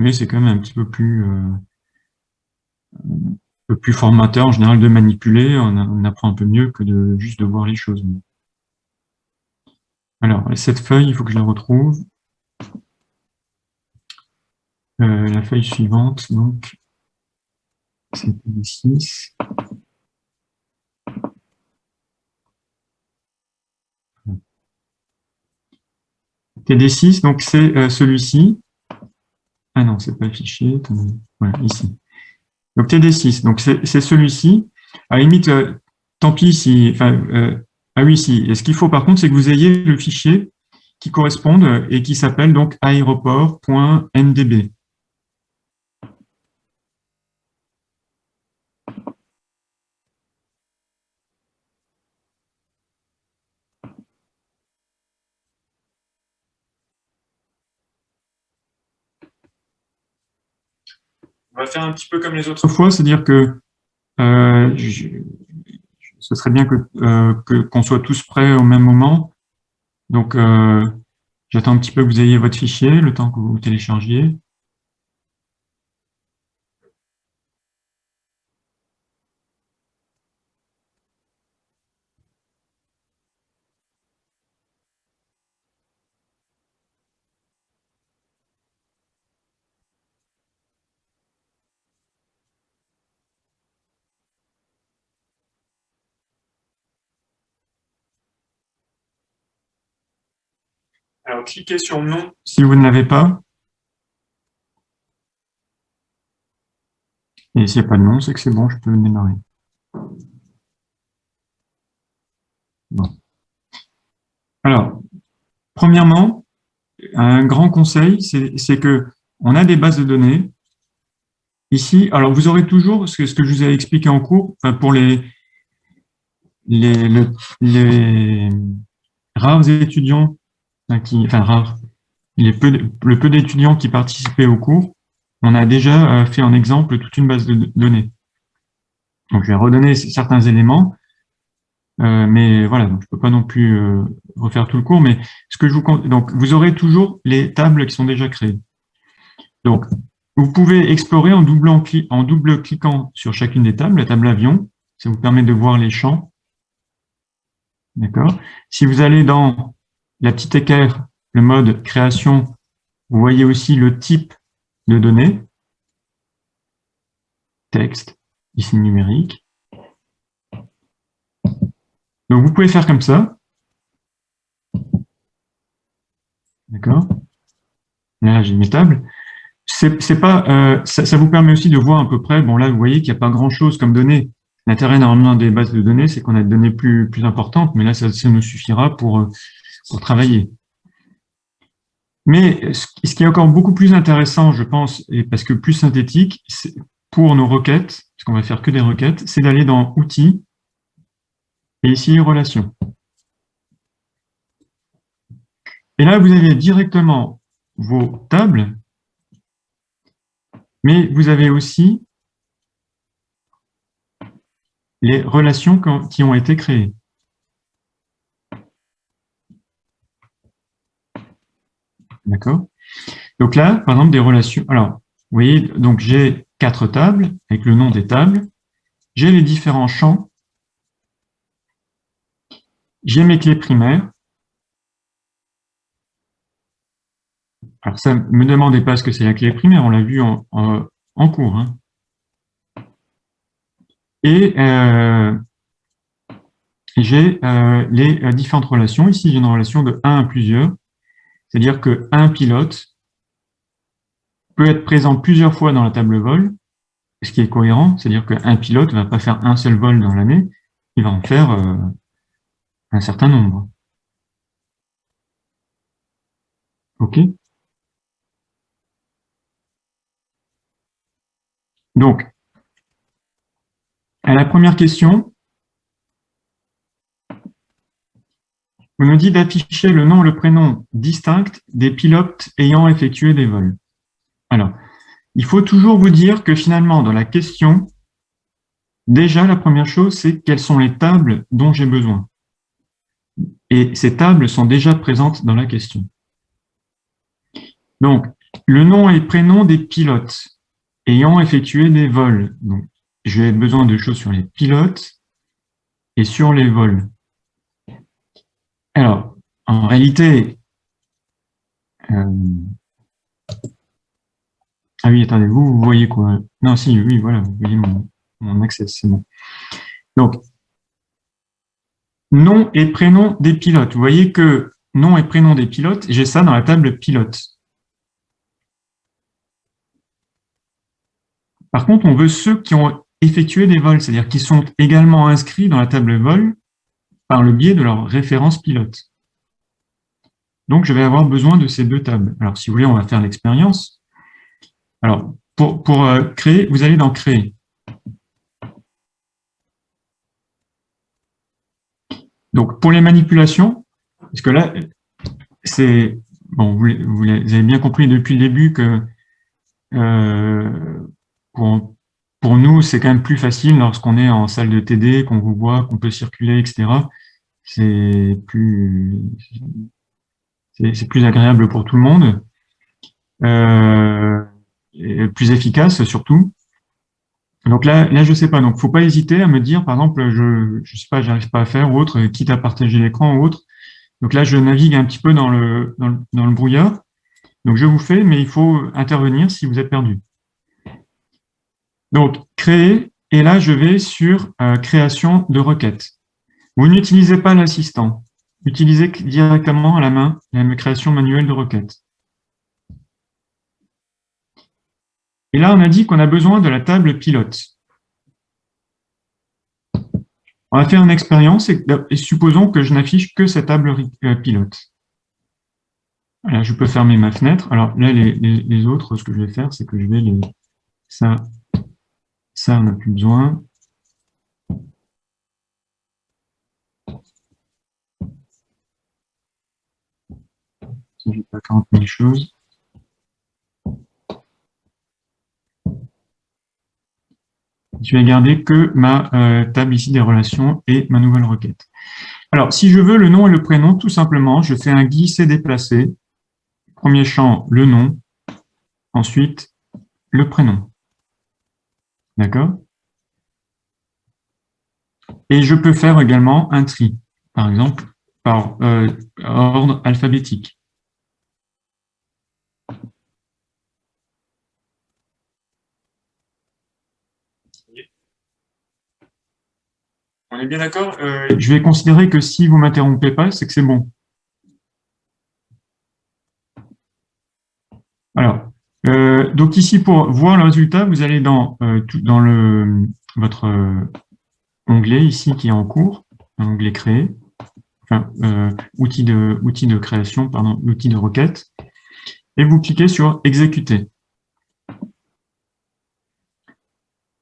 mais c'est quand même un petit peu plus formateur en général de manipuler. On apprend un peu mieux que de juste de voir les choses. Alors, cette feuille, il faut que je la retrouve. La feuille suivante, donc, c'est TD6. TD6, donc c'est celui-ci. Ah non, c'est pas affiché. Attendez. Voilà, ici. Donc TD6, donc c'est celui-ci. À la limite, tant pis si. Enfin, ah oui, si. Et ce qu'il faut par contre, c'est que vous ayez le fichier qui corresponde et qui s'appelle donc aéroport.ndb. On va faire un petit peu comme les autres fois, c'est-à-dire que ce serait bien qu'on soit tous prêts au même moment. Donc, j'attends un petit peu que vous ayez votre fichier, le temps que vous téléchargiez. Alors, cliquez sur non si vous ne l'avez pas. Et s'il n'y a pas de nom, c'est que c'est bon, je peux démarrer. Bon. Alors, premièrement, un grand conseil, c'est que on a des bases de données. Ici, alors vous aurez toujours ce que je vous ai expliqué en cours, enfin, pour les, le- les rares étudiants, enfin rares, le peu d'étudiants qui participaient au cours, on a déjà fait en exemple toute une base de données. Donc je vais redonner certains éléments, mais voilà, donc je peux pas non plus refaire tout le cours, mais ce que je vous donc vous aurez toujours les tables qui sont déjà créées. Donc vous pouvez explorer en double cliquant sur chacune des tables, la table avion, ça vous permet de voir les champs, d'accord. Si vous allez dans la petite équerre, le mode création, vous voyez aussi le type de données, texte, ici numérique. Donc vous pouvez faire comme ça, d'accord. Là j'ai mes tables. C'est pas, ça vous permet aussi de voir à peu près. Bon là vous voyez qu'il n'y a pas grand chose comme données. L'intérêt normalement des bases de données, c'est qu'on a des données plus importantes, mais là ça nous suffira pour travailler. Mais ce qui est encore beaucoup plus intéressant, je pense, et parce que plus synthétique, pour nos requêtes, parce qu'on va faire que des requêtes, c'est d'aller dans Outils et ici Relations. Et là, vous avez directement vos tables, mais vous avez aussi les relations qui ont été créées. D'accord? Donc là, par exemple, des relations. Alors, vous voyez, donc j'ai 4 tables avec le nom des tables. J'ai les différents champs. J'ai mes clés primaires. Alors, ça ne me demandez pas ce que c'est la clé primaire, on l'a vu en cours. Hein. Et j'ai les différentes relations. Ici, j'ai une relation de 1 à plusieurs, c'est-à-dire qu'un pilote peut être présent plusieurs fois dans la table vol, ce qui est cohérent, c'est-à-dire qu'un pilote ne va pas faire un seul vol dans l'année, il va en faire un certain nombre. OK? Donc, à la première question, on nous dit d'afficher le nom et le prénom distinct des pilotes ayant effectué des vols. Alors, il faut toujours vous dire que finalement, dans la question, déjà, la première chose, c'est quelles sont les tables dont j'ai besoin. Et ces tables sont déjà présentes dans la question. Donc, Le nom et prénom des pilotes ayant effectué des vols. Donc, je vais avoir besoin de choses sur les pilotes et sur les vols. Alors, en réalité, ah oui, attendez, vous voyez quoi? Non, si, oui, voilà, vous voyez mon access, c'est bon. Donc, nom et prénom des pilotes. Vous voyez que nom et prénom des pilotes, j'ai ça dans la table pilote. Par contre, on veut ceux qui ont effectué des vols, c'est-à-dire qui sont également inscrits dans la table vol par le biais de leur référence pilote. Donc, je vais avoir besoin de ces deux tables. Alors, si vous voulez, on va faire l'expérience. Alors, pour créer, vous allez dans Créer. Donc, pour les manipulations, parce que là, c'est bon, vous avez bien compris depuis le début que pour nous, c'est quand même plus facile lorsqu'on est en salle de TD, qu'on vous voit, qu'on peut circuler, etc. C'est plus agréable pour tout le monde, et plus efficace surtout. Donc là, je sais pas. Donc, faut pas hésiter à me dire, par exemple, je sais pas, j'arrive pas à faire ou autre, quitte à partager l'écran ou autre. Donc là, je navigue un petit peu dans le brouillard. Donc, je vous fais, mais il faut intervenir si vous êtes perdu. Donc, créer, et là, je vais sur création de requête. Vous n'utilisez pas l'assistant. Utilisez directement à la main la création manuelle de requête. Et là, on a dit qu'on a besoin de la table pilote. On va faire une expérience et supposons que je n'affiche que cette table pilote. Voilà, je peux fermer ma fenêtre. Alors là, les autres, ce que je vais faire, c'est que je vais les... Ça, on n'a plus besoin. Je n'ai pas 40 000 choses. Je vais garder que ma table ici des relations et ma nouvelle requête. Alors, si je veux le nom et le prénom, tout simplement, je fais un glisser-déplacer. Premier champ, le nom. Ensuite, le prénom. D'accord? Et je peux faire également un tri, par exemple, par ordre alphabétique. On est bien d'accord? Je vais considérer que si vous ne m'interrompez pas, c'est que c'est bon. Alors, donc ici, pour voir le résultat, vous allez dans votre onglet ici qui est en cours, un onglet créé, enfin, outil de création, pardon, outil de requête, et vous cliquez sur exécuter.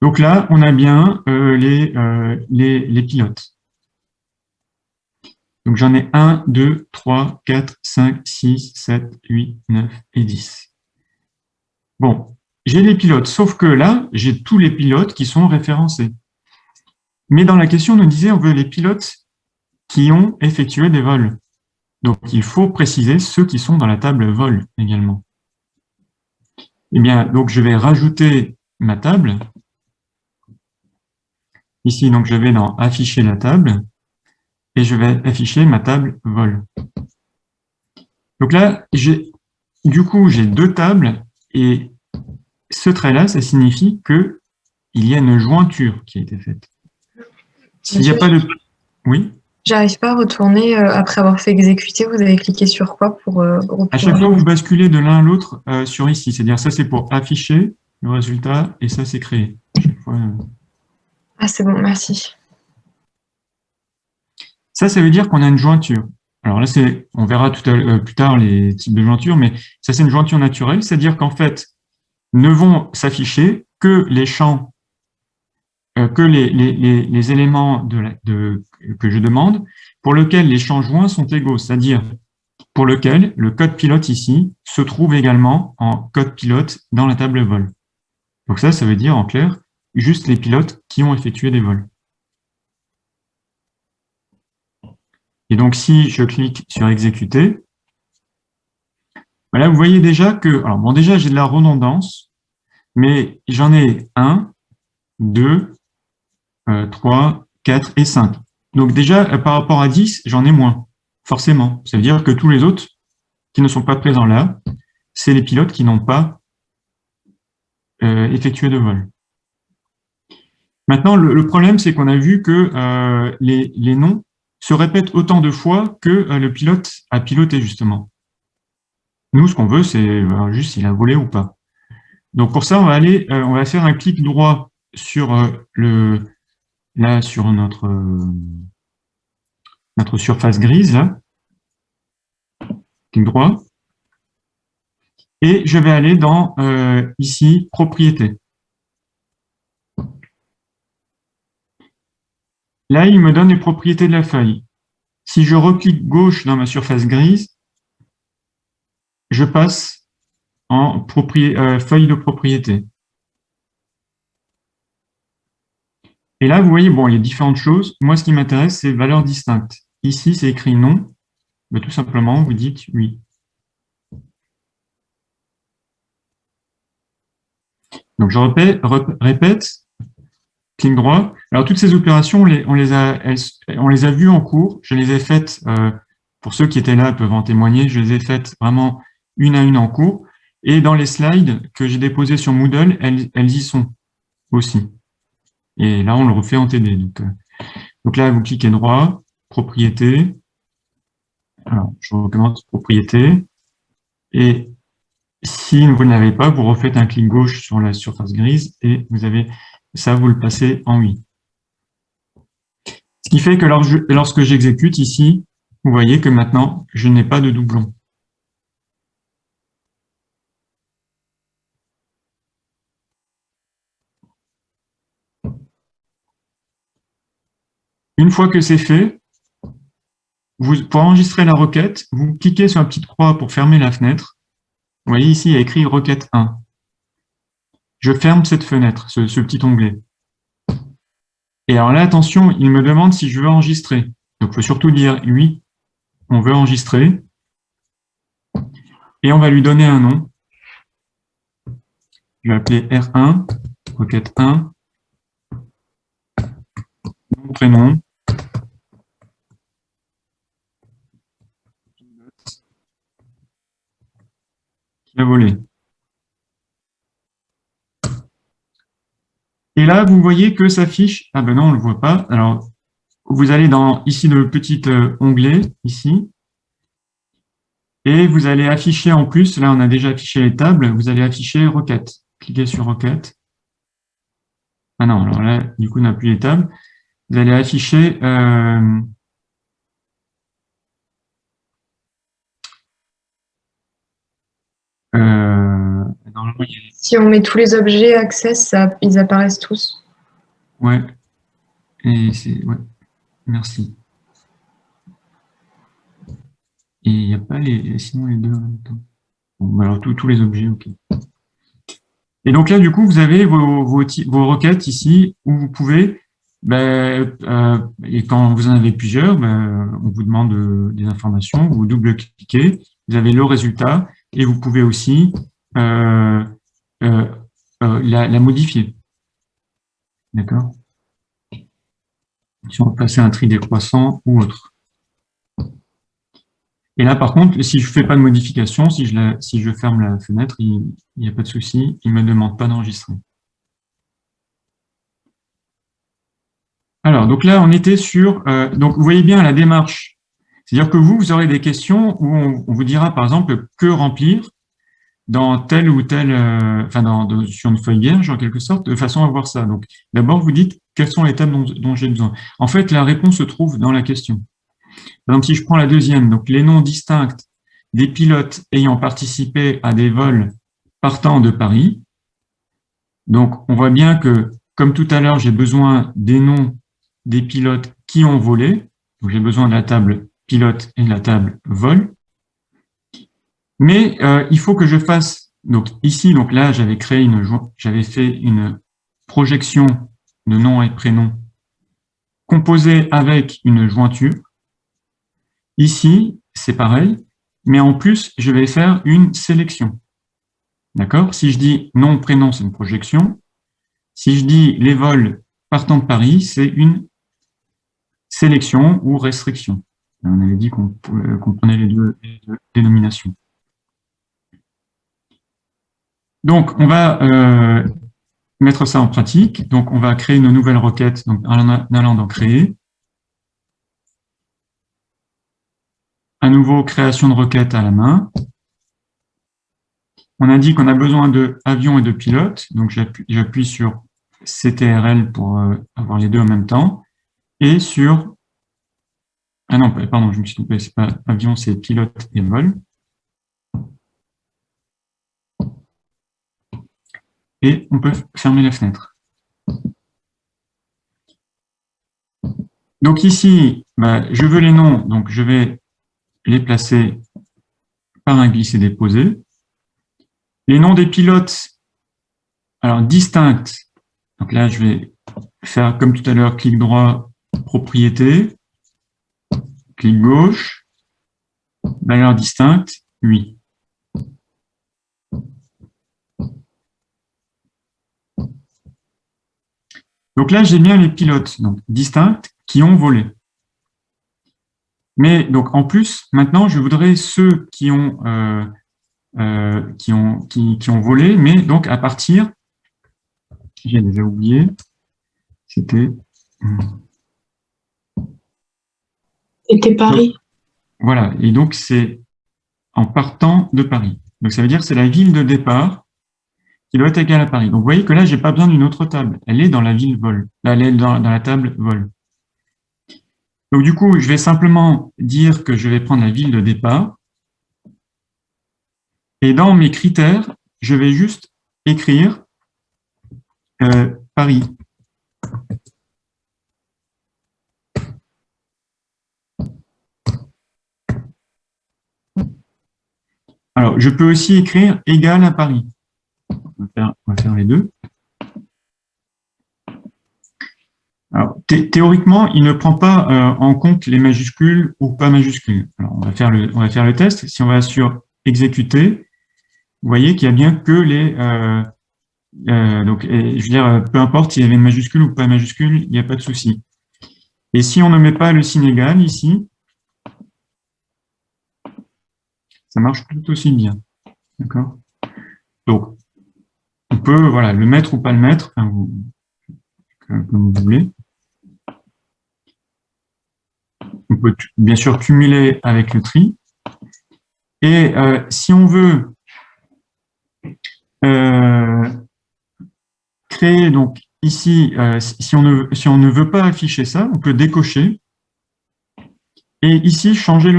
Donc là, on a bien les pilotes. Donc j'en ai 1, 2, 3, 4, 5, 6, 7, 8, 9 et 10. Bon, j'ai les pilotes, sauf que là, j'ai tous les pilotes qui sont référencés. Mais dans la question, on nous disait on veut les pilotes qui ont effectué des vols. Donc il faut préciser ceux qui sont dans la table vol également. Eh bien, donc je vais rajouter ma table. Ici, donc je vais dans afficher la table et je vais afficher ma table vol. Donc là, du coup, j'ai deux tables et ce trait-là, ça signifie qu'il y a une jointure qui a été faite. S'il n'y a pas de... Oui? J'arrive pas à retourner après avoir fait exécuter. Vous avez cliqué sur quoi pour À chaque fois, vous basculez de l'un à l'autre sur ici. C'est-à-dire, ça, c'est pour afficher le résultat et ça, c'est créer. Ah, c'est bon, merci. Ça veut dire qu'on a une jointure. Alors là, on verra plus tard les types de jointures, mais ça, c'est une jointure naturelle. C'est-à-dire qu'en fait, ne vont s'afficher que les champs, que les éléments que je demande, pour lesquels les champs joints sont égaux, c'est-à-dire pour lequel le code pilote ici se trouve également en code pilote dans la table vol. Donc ça veut dire en clair, juste les pilotes qui ont effectué des vols. Et donc si je clique sur exécuter, Voilà, vous voyez déjà que, alors bon, déjà j'ai de la redondance, mais j'en ai 1, 2, 3, 4 et 5. Donc déjà, par rapport à 10, j'en ai moins, forcément. Ça veut dire que tous les autres qui ne sont pas présents là, c'est les pilotes qui n'ont pas effectué de vol. Maintenant, le problème, c'est qu'on a vu que les noms se répètent autant de fois que le pilote a piloté, justement. Nous, ce qu'on veut, c'est juste s'il a volé ou pas. Donc pour ça, on va faire un clic droit sur sur notre surface grise, là. Clic droit. Et je vais aller dans, ici, propriétés. Là, il me donne les propriétés de la feuille. Si je reclique gauche dans ma surface grise, je passe en feuille de propriété. Et là, vous voyez, bon, il y a différentes choses. Moi, ce qui m'intéresse, c'est valeur distincte. Ici, c'est écrit non. Mais tout simplement, vous dites oui. Donc, je répète, clic droit. Alors, toutes ces opérations, on les a vues en cours. Je les ai faites, pour ceux qui étaient là peuvent en témoigner, je les ai faites vraiment une à une en cours. Et dans les slides que j'ai déposés sur Moodle, elles y sont aussi. Et là, on le refait en TD. Donc là, vous cliquez droit, propriété. Alors, je recommence propriété. Et si vous ne l'avez pas, vous refaites un clic gauche sur la surface grise et vous avez ça, vous le passez en oui. Ce qui fait que lorsque j'exécute ici, vous voyez que maintenant, je n'ai pas de doublon. Une fois que c'est fait, pour enregistrer la requête, vous cliquez sur la petite croix pour fermer la fenêtre. Vous voyez ici, il y a écrit requête 1. Je ferme cette fenêtre, ce petit onglet. Et alors là, attention, il me demande si je veux enregistrer. Donc, il faut surtout dire oui, on veut enregistrer. Et on va lui donner un nom. Je vais appeler R1, requête 1, nom, prénom. Qui a volé. Et là, vous voyez que s'affiche, ah ben non, on ne le voit pas. Alors, vous allez dans ici le petit onglet, ici, et vous allez afficher en plus, là on a déjà affiché les tables, vous allez afficher requête. Cliquez sur requête. Ah non, alors là, du coup, on n'a plus les tables. Vous allez afficher Si on met tous les objets Access, ils apparaissent tous. Ouais. Et c'est ouais. Merci. Et il n'y a pas sinon les deux en même temps. Bon, alors tous les objets, ok. Et donc là, du coup, vous avez vos requêtes ici où vous pouvez, et quand vous en avez plusieurs, on vous demande des informations, vous double-cliquez, vous avez le résultat et vous pouvez aussi la modifier. D'accord? Si on veut passer un tri décroissant ou autre. Et là, par contre, si je ne fais pas de modification, si je ferme la fenêtre, il n'y a pas de souci, il ne me demande pas d'enregistrer. Alors, donc là, on était sur... donc, vous voyez bien la démarche. C'est-à-dire que vous aurez des questions où on vous dira, par exemple, que remplir dans telle ou telle... sur une feuille vierge, en quelque sorte, de façon à voir ça. Donc, d'abord, vous dites quelles sont les tables dont j'ai besoin. En fait, la réponse se trouve dans la question. Par exemple, si je prends la deuxième, donc les noms distincts des pilotes ayant participé à des vols partant de Paris. Donc, on voit bien que, comme tout à l'heure, j'ai besoin des noms des pilotes qui ont volé. Donc, j'ai besoin de la table pilote et de la table vol. Mais il faut que je fasse, donc ici, donc là, j'avais fait une projection de nom et prénom composée avec une jointure. Ici, c'est pareil. mais en plus, je vais faire une sélection. D'accord? Si je dis nom, prénom, c'est une projection. Si je dis les vols partant de Paris, c'est une sélection ou restriction. On avait dit qu'on prenait les deux dénominations. Donc, on va mettre ça en pratique. Donc, on va créer une nouvelle requête donc, en allant dans Créer. À nouveau, création de requête à la main. On a dit qu'on a besoin de avion et de pilote. Donc, j'appuie sur CTRL pour avoir les deux en même temps. Et sur... Ah non, pardon, je me suis trompé. C'est pas avion, c'est pilote et vol. Et on peut fermer la fenêtre. Donc ici, je veux les noms, donc je vais les placer par un glisser-déposer. Les noms des pilotes, alors distincts. Donc là, je vais faire comme tout à l'heure, clic droit, propriété, clic gauche, valeur distincte, oui. Donc là, j'ai bien les pilotes donc distincts qui ont volé. Mais donc en plus, maintenant, je voudrais ceux qui ont volé, mais donc à partir, j'ai déjà oublié, c'était Paris. Voilà, et donc c'est en partant de Paris. Donc ça veut dire que c'est la ville de départ qui doit être égale à Paris. Donc vous voyez que là, j'ai pas besoin d'une autre table. Elle est dans la ville vol. Là, elle est dans la table vol. Donc du coup, je vais simplement dire que je vais prendre la ville de départ. Et dans mes critères, je vais juste écrire Paris. Alors, je peux aussi écrire égal à Paris. On va faire les deux. Alors, théoriquement, il ne prend pas en compte les majuscules ou pas majuscules. Alors, on va faire le test. Si on va sur exécuter, vous voyez qu'il y a bien que les... donc, je veux dire, peu importe s'il y avait une majuscule ou pas majuscule, il n'y a pas de souci. Et si on ne met pas le signe égal ici, ça marche tout aussi bien. D'accord? Donc, on peut le mettre ou pas le mettre, comme vous voulez. On peut bien sûr cumuler avec le tri. Et si on veut créer, donc ici, si on ne veut pas afficher ça, on peut décocher. Et ici, changer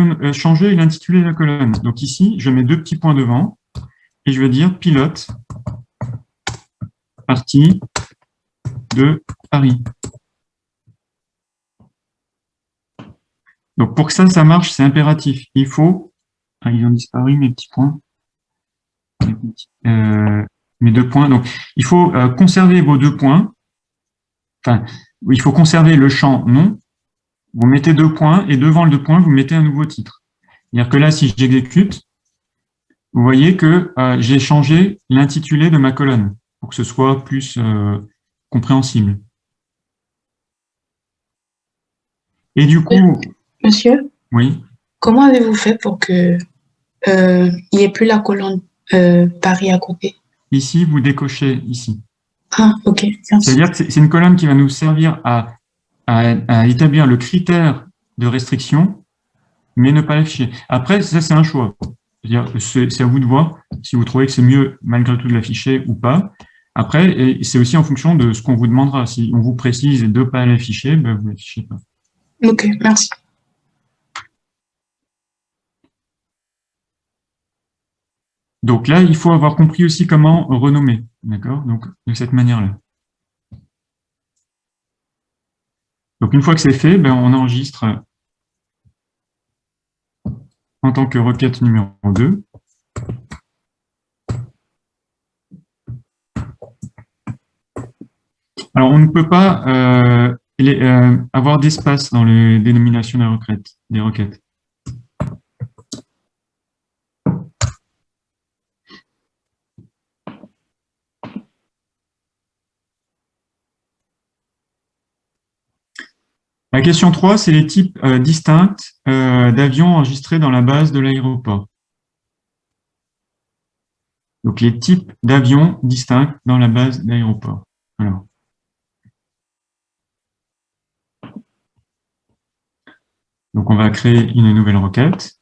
l'intitulé de la colonne. Donc ici, je mets deux petits points devant et je vais dire pilote partie de Paris. Donc pour que ça marche, c'est impératif. Il faut... Ah, ils ont disparu mes petits points. Mes deux points. Donc il faut conserver vos deux points. Enfin, il faut conserver le champ nom. Vous mettez deux points et devant le deux points, vous mettez un nouveau titre. C'est-à-dire que là, si j'exécute, vous voyez que j'ai changé l'intitulé de ma colonne pour que ce soit plus compréhensible. Et du coup... Monsieur, oui. Comment avez-vous fait pour que il n'y ait plus la colonne Paris à côté? Ici, vous décochez ici. Ah, ok. C'est-à-dire que c'est une colonne qui va nous servir à établir le critère de restriction, mais ne pas l'afficher. Après, ça, c'est un choix. C'est à vous de voir si vous trouvez que c'est mieux, malgré tout, de l'afficher ou pas. Après, c'est aussi en fonction de ce qu'on vous demandera. Si on vous précise de ne pas l'afficher, vous ne l'affichez pas. Ok, merci. Donc là, il faut avoir compris aussi comment renommer. D'accord? Donc, de cette manière-là. Donc, une fois que c'est fait, on enregistre en tant que requête numéro 2. Alors, on ne peut pas avoir d'espace dans les dénominations des requêtes. La question 3, c'est les types distincts d'avions enregistrés dans la base de l'aéroport. Donc, les types d'avions distincts dans la base d'aéroport. Alors. Donc, on va créer une nouvelle requête.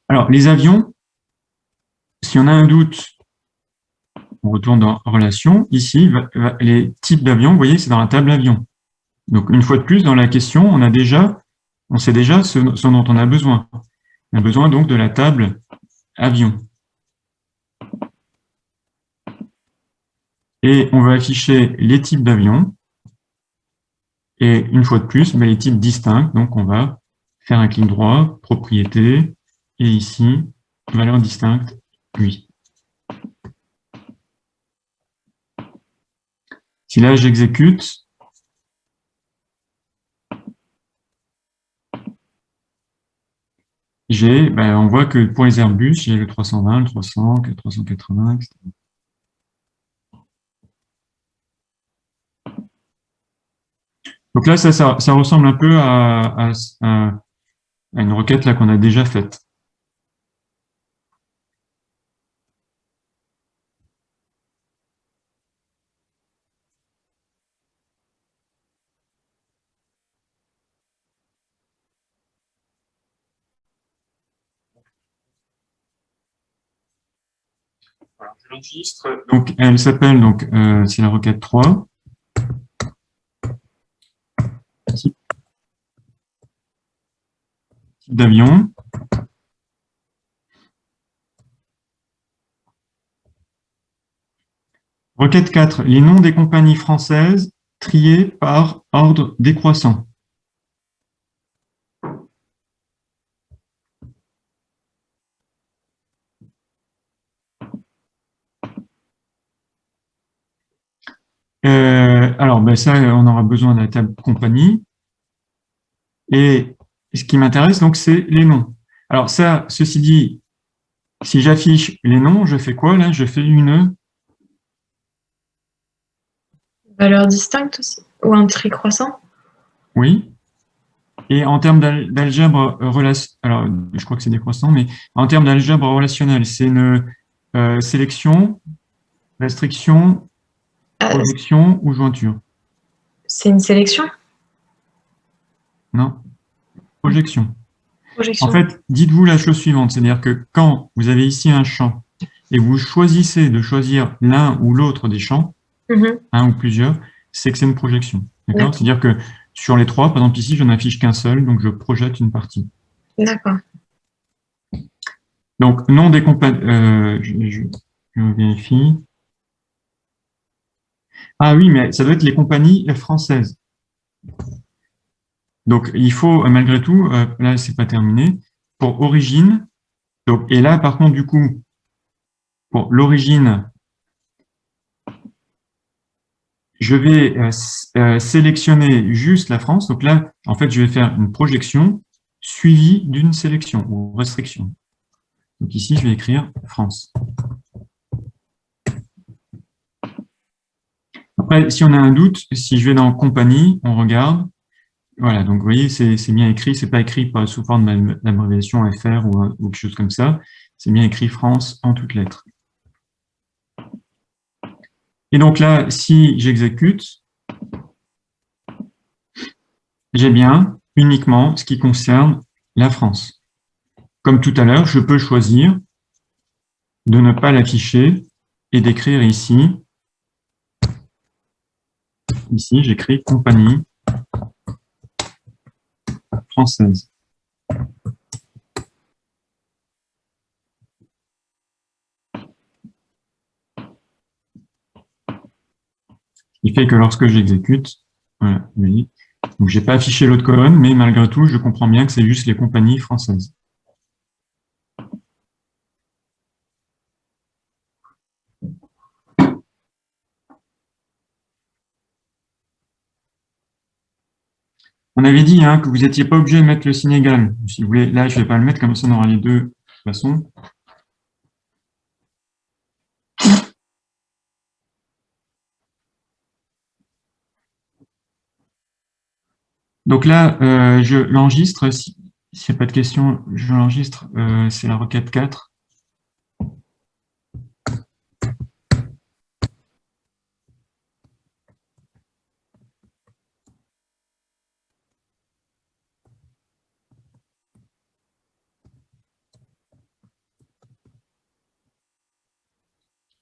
Alors, les avions, si on a un doute, on retourne dans Relations. Ici, les types d'avions, vous voyez, c'est dans la table avion. Donc, une fois de plus, dans la question, on sait déjà ce dont on a besoin. On a besoin donc de la table avion. Et on va afficher les types d'avions. Et une fois de plus, les types distincts. Donc, on va faire un clic droit, propriété, et ici, valeur distincte, oui. Si là, j'exécute, on voit que pour les Airbus, j'ai le 320, le 300, le 380, etc. Donc là, ça ressemble un peu à une requête là qu'on a déjà faite. Voilà, je l'enregistre. Donc, elle s'appelle, c'est la requête 3. Type d'avion. Requête 4, les noms des compagnies françaises triés par ordre décroissant. Alors, ça, on aura besoin de la table compagnie. Et ce qui m'intéresse, donc, c'est les noms. Alors, ça, ceci dit, si j'affiche les noms, je fais quoi, là? Je fais une... Valeur distincte aussi? Ou un trait croissant? Oui. Et en termes d'algèbre relationnelle, alors, je crois que c'est décroissant, mais en termes d'algèbre relationnelle, c'est une sélection, restriction, projection ou jointure? C'est une sélection? Non, projection. En Projection. fait, dites-vous la chose suivante, c'est-à-dire que quand vous avez ici un champ et vous choisissez de choisir l'un ou l'autre des champs, un ou plusieurs, c'est que c'est une projection. D'accord? C'est-à-dire que sur les trois, par exemple ici, je n'affiche qu'un seul, donc je projette une partie. D'accord. Donc, nom des compagnies, je vérifie. Ah oui, mais ça doit être les compagnies françaises. Donc, il faut, malgré tout, là, c'est pas terminé, pour origine, donc, et là, par contre, du coup, pour l'origine, je vais sélectionner juste la France. Donc là, en fait, je vais faire une projection suivie d'une sélection ou restriction. Donc ici, je vais écrire France. Après, si on a un doute, si je vais dans compagnie, on regarde. Voilà, donc vous voyez, c'est bien écrit. C'est pas écrit sous forme d'abréviation FR ou quelque chose comme ça. C'est bien écrit France en toutes lettres. Et donc là, si j'exécute, j'ai bien uniquement ce qui concerne la France. Comme tout à l'heure, je peux choisir de ne pas l'afficher et d'écrire ici, j'écris compagnie française. Ce qui fait que lorsque j'exécute, voilà, vous voyez, donc j'ai pas affiché l'autre colonne, mais malgré tout, je comprends bien que c'est juste les compagnies françaises. On avait dit que vous n'étiez pas obligé de mettre le signe égal. Si vous voulez, là, je ne vais pas le mettre, comme ça on aura les deux de toute façon. Donc là, je l'enregistre. S'il n'y a pas de questions, je l'enregistre. C'est la requête 4.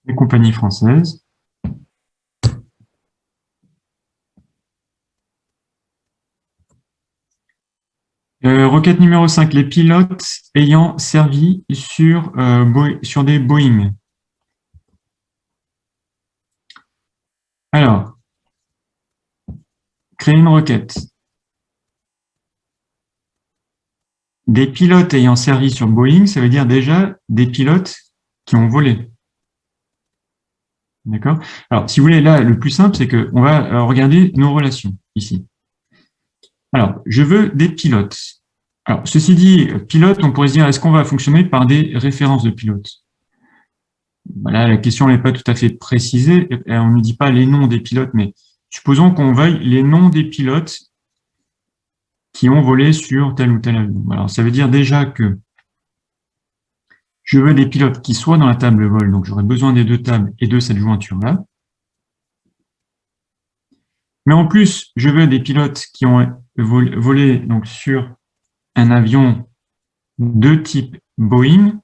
Les compagnies françaises. Requête numéro 5, les pilotes ayant servi sur des Boeing. Alors, créer une requête. Des pilotes ayant servi sur Boeing, ça veut dire déjà des pilotes qui ont volé. D'accord? Alors, si vous voulez, là, le plus simple, c'est qu'on va regarder nos relations ici. Alors, je veux des pilotes. Alors, ceci dit, pilote, on pourrait se dire, est-ce qu'on va fonctionner par des références de pilotes? Là, la question n'est pas tout à fait précisée. On ne dit pas les noms des pilotes, mais supposons qu'on veuille les noms des pilotes qui ont volé sur tel ou tel avion. Alors, ça veut dire déjà que je veux des pilotes qui soient dans la table vol, donc j'aurai besoin des 2 tables et de cette jointure-là. Mais en plus, je veux des pilotes qui ont volé donc, sur un avion de type Boeing,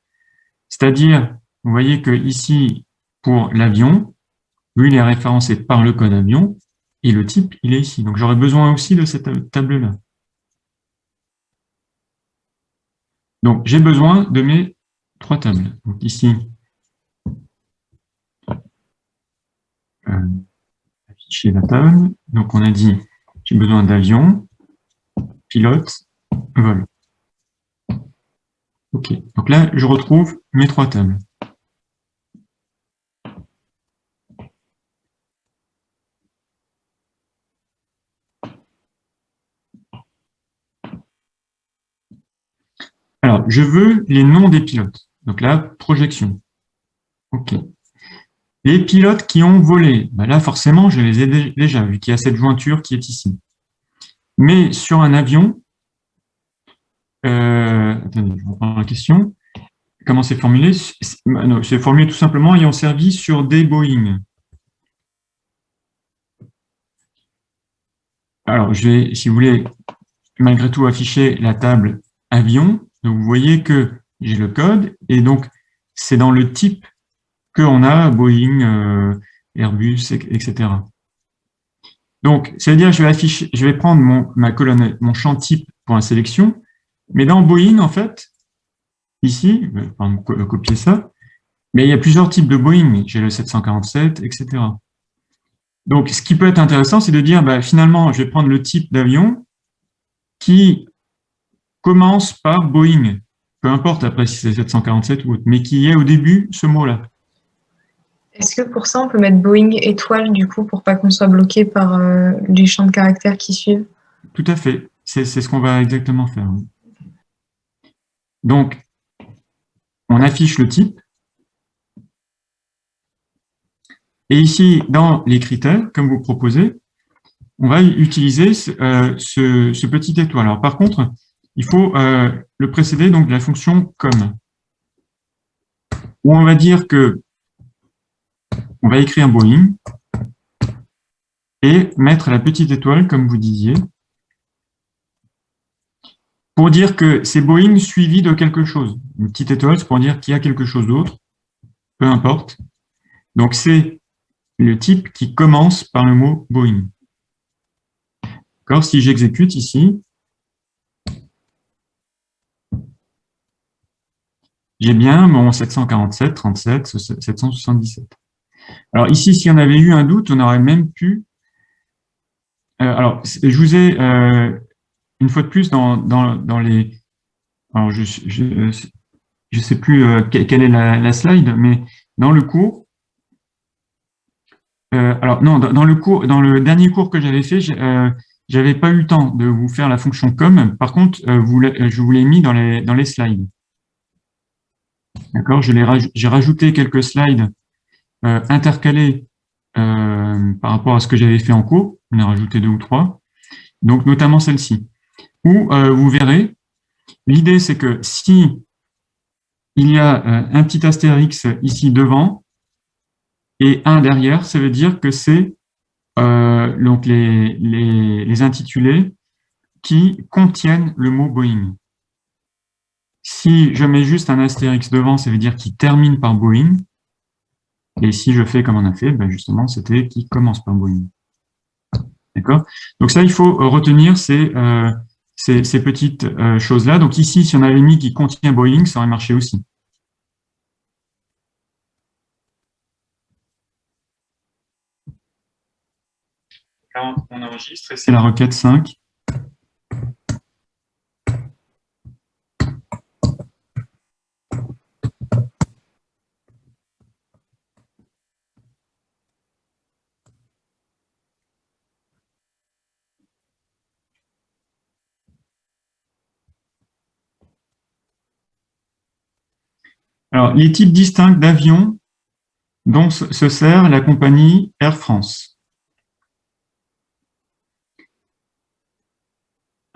c'est-à-dire, vous voyez que ici, pour l'avion, lui, il est référencé par le code avion, et le type, il est ici. Donc, j'aurai besoin aussi de cette table-là. Donc, j'ai besoin de mes 3 tables. Donc, ici, afficher la table. Donc, on a dit, j'ai besoin d'avion, pilote, vol. OK. Donc là, je retrouve mes 3 tables. Alors, je veux les noms des pilotes. Donc là, projection. OK. Les pilotes qui ont volé, ben là, forcément, je les ai déjà, vu qu'il y a cette jointure qui est ici. Mais sur un avion, attendez, je reprends la question. Comment c'est formulé? C'est formulé tout simplement ayant servi sur des Boeing. Alors, je vais, si vous voulez, malgré tout afficher la table avion. Donc, vous voyez que j'ai le code et donc c'est dans le type qu'on a Boeing, Airbus, etc. Donc, ça veut dire que je vais prendre ma colonne, mon champ type pour la sélection, mais dans Boeing, en fait, ici, je vais copier ça, mais il y a plusieurs types de Boeing. J'ai le 747, etc. Donc, ce qui peut être intéressant, c'est de dire, bah, finalement, je vais prendre le type d'avion qui commence par Boeing, peu importe après si c'est 747 ou autre, mais qui est au début ce mot-là. Est-ce que pour ça, on peut mettre Boeing étoile, du coup, pour pas qu'on soit bloqué par les champs de caractères qui suivent? Tout à fait. C'est ce qu'on va exactement faire. Donc, on affiche le type. Et ici, dans les critères, comme vous proposez, on va utiliser ce petit étoile. Alors, par contre, il faut le précéder donc de la fonction comme, où on va dire que on va écrire Boeing et mettre la petite étoile, comme vous disiez, pour dire que c'est Boeing suivi de quelque chose. Une petite étoile, c'est pour dire qu'il y a quelque chose d'autre, peu importe. Donc, c'est le type qui commence par le mot Boeing. D'accord ? Si j'exécute ici, j'ai bien mon 747, 37, 777. Alors ici, s'il y en avait eu un doute, on aurait même pu... alors, je vous ai, une fois de plus, dans les... Alors, je sais plus quelle est la slide, mais dans le cours... alors, non, dans le dernier cours que j'avais fait, j'avais pas eu le temps de vous faire la fonction com. Par contre, je vous l'ai mis dans les slides. D'accord ? J'ai rajouté quelques slides intercalés par rapport à ce que j'avais fait en cours. On a rajouté 2 ou 3. donc notamment celle-ci, où vous verrez, l'idée c'est que si il y a un petit astérix ici devant et un derrière, ça veut dire que c'est donc les intitulés qui contiennent le mot Boeing. Si je mets juste un astérix devant, ça veut dire qu'il termine par Boeing. Et si je fais comme on a fait, ben justement, c'était qui commence par Boeing. D'accord? Donc ça, il faut retenir ces petites choses-là. Donc ici, si on avait mis qui contient Boeing, ça aurait marché aussi. Là, on enregistre et c'est la requête 5. Alors, les types distincts d'avions dont se sert la compagnie Air France.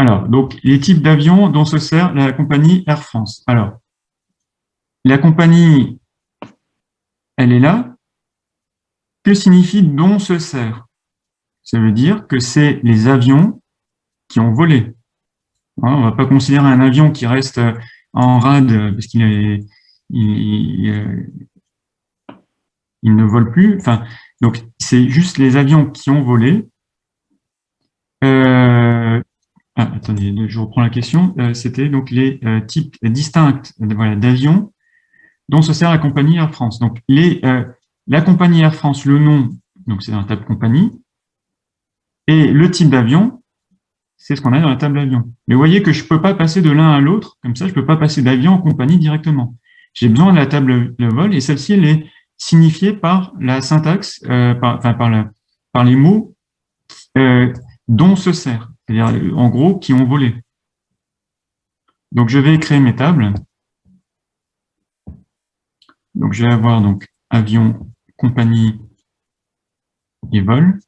Alors, donc, les types d'avions dont se sert la compagnie Air France. Alors, la compagnie, elle est là. Que signifie dont se sert? Ça veut dire que c'est les avions qui ont volé. On ne va pas considérer un avion qui reste en rade parce qu'il ne vole plus. Enfin, donc, c'est juste les avions qui ont volé. Attendez, je reprends la question. C'était donc les types distincts voilà, d'avions dont se sert la compagnie Air France. Donc, la compagnie Air France, le nom, donc c'est dans la table compagnie, et le type d'avion, c'est ce qu'on a dans la table d'avion. Mais vous voyez que je ne peux pas passer de l'un à l'autre, comme ça, je ne peux pas passer d'avion en compagnie directement. J'ai besoin de la table de vol, et celle-ci, elle est signifiée par la syntaxe, par les mots dont se sert, c'est-à-dire en gros qui ont volé. Donc je vais créer mes tables. Donc je vais avoir donc avion, compagnie et vol.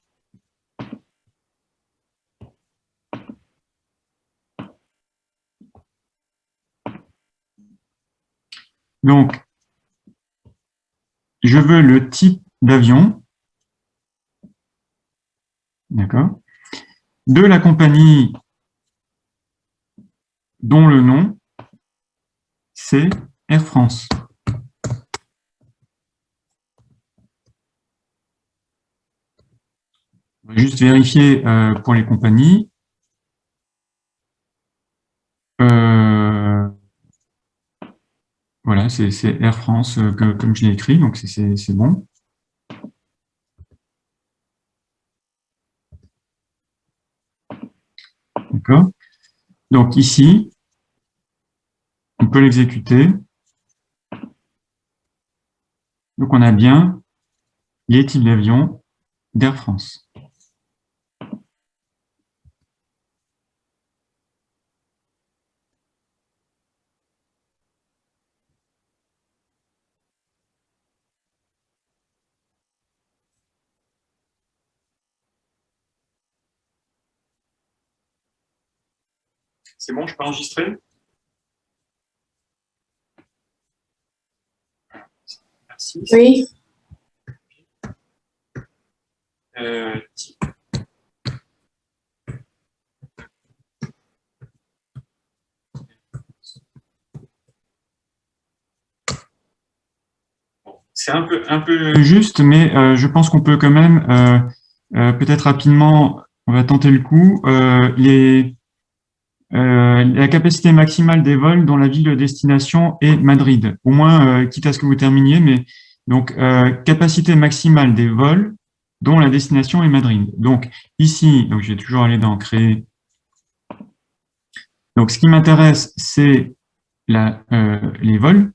Donc je veux le type d'avion, d'accord, de la compagnie dont le nom c'est Air France. On va juste vérifier pour les compagnies. Voilà, c'est Air France comme je l'ai écrit, donc c'est bon. D'accord. Donc ici, on peut l'exécuter. Donc on a bien les types d'avions d'Air France. C'est bon, je peux enregistrer? Merci. Oui. C'est un peu juste, mais je pense qu'on peut quand même, peut-être rapidement, on va tenter le coup, la capacité maximale des vols dont la ville de destination est Madrid. Au moins, quitte à ce que vous terminiez, mais donc capacité maximale des vols dont la destination est Madrid. Donc ici, donc je vais toujours aller dans créer. Donc ce qui m'intéresse, c'est les vols.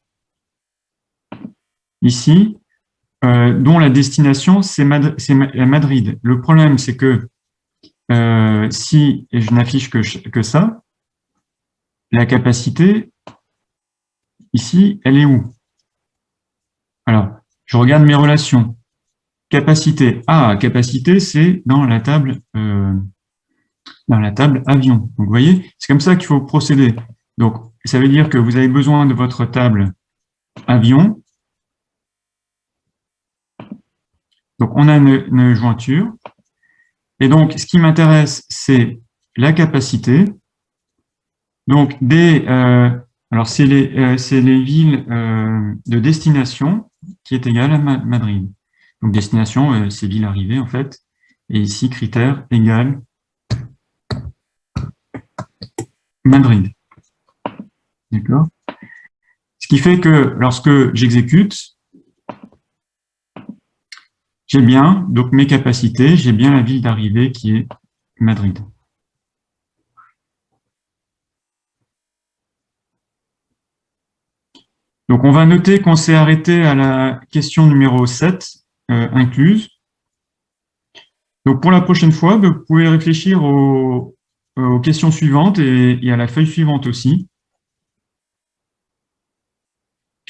Ici, dont la destination c'est Madrid. Le problème, c'est que si je n'affiche que ça, la capacité, ici, elle est où? Alors, je regarde mes relations. Capacité. Ah, capacité, c'est dans la table dans la table avion. Donc, vous voyez, c'est comme ça qu'il faut procéder. Donc, ça veut dire que vous avez besoin de votre table avion. Donc, on a une jointure. Et donc, ce qui m'intéresse, c'est la capacité. Donc, alors, c'est les villes de destination qui est égale à Madrid. Donc, destination, c'est ville arrivée, en fait. Et ici, critère égale Madrid. D'accord? Ce qui fait que lorsque j'exécute, j'ai bien donc mes capacités, j'ai bien la ville d'arrivée qui est Madrid. Donc, on va noter qu'on s'est arrêté à la question numéro 7, incluse. Donc, pour la prochaine fois, vous pouvez réfléchir aux questions suivantes et à la feuille suivante aussi.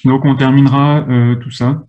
Donc, on terminera tout ça.